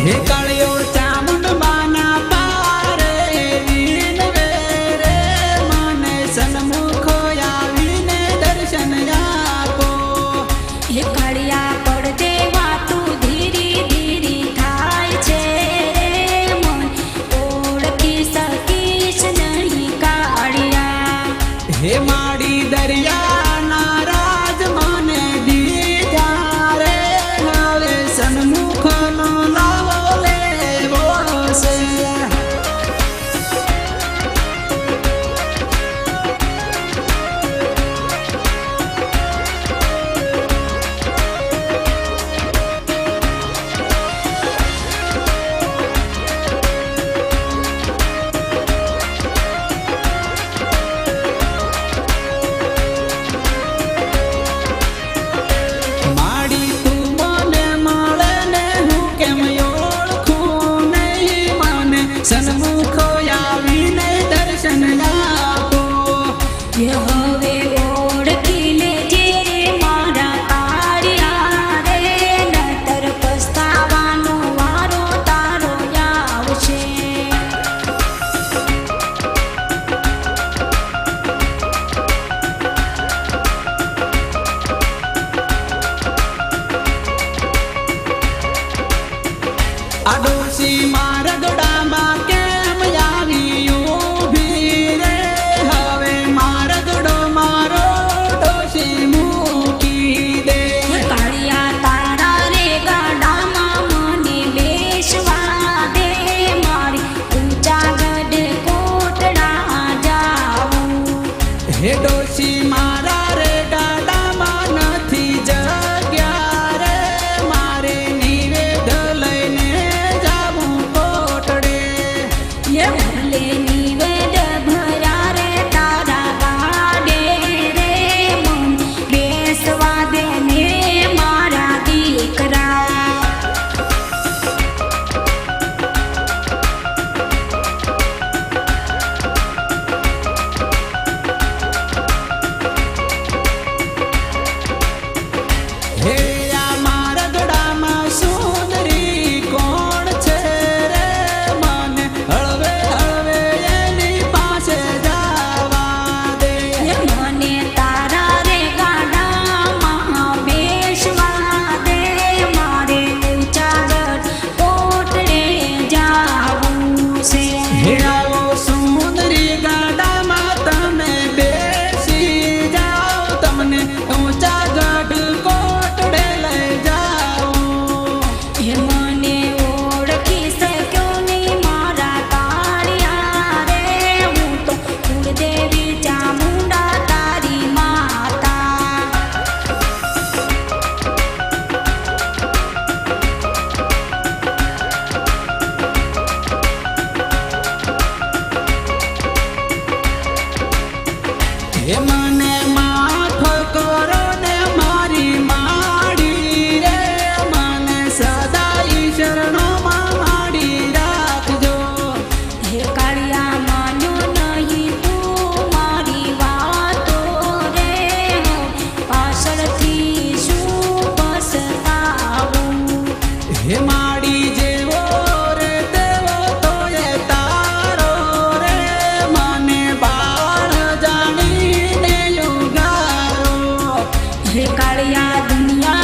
हे काळियो चामुंड बाना पारे विनवे रे माने सन्मुख आवीने दर्शन आपो। हे काळिया પડદે વાતું ધીરી ધીરી થાય છે રે મન ઓળખી શકીશ નહીં કાળિયા। हे माड़ी दरिया नाराज माने दीधा रे हवे सन्मुख नो लावो लेवो से। माड़ी तू मने मळे ने हूँ केम ओळखूं नहीं माने सन्मुख आवीने दर्शन आपो। हे હવે ઓળખી લેજે મારા કાળિયા રે નતર પસ્તાવાનો વારો તારો આવશે। आडोशी मारगडामा केम आवी ऊभी रे हवे मारगडो मारो डोशी मूकी दे। કાળિયા તારા રે ગાડામાં મને બેસવા દે મારી ઊંચા ગઢ કોટડા જાવું। हे डोशी मारा रे गाडामा नथी जग्या रे मारे निवेद लईने जावुं कोटडे। ये भले निवेद भरा रे तारा गाडे रे मन बेसवा दे ने मारा दीकरा। हे आ मारगडामा सुंदरी कोण छे रे मने हळवे हळवे एनी पासे जावा दे। ये मने तारा रे गाडाમાં બેસવા દે મારે ઊંચા ગઢ કોટડે જાવું છે। हे आवो सुंदरी गाडामा तमे बेसी जाओ तमने ऊंचा गढ़ कोटडे लई जाओ। हे મને ઓળખી શક્યો નહીં મારા કાળિયા રે હું તો કુળદેવી ચામુંડા તારી માતા। हे मने माफ करो ने मारी माड़ी रे मने सदाई शरणों माड़ी राखजो। हे કાળિયા માન્યો નહીં તું મારી વાતો રે હું પાછળથી શું પસ્તાવું। हे माड़ी जेवो रे तेवो तो ये तारो रे मने बाळ जाणीने युगारो। हे કાળિયા દુનિયા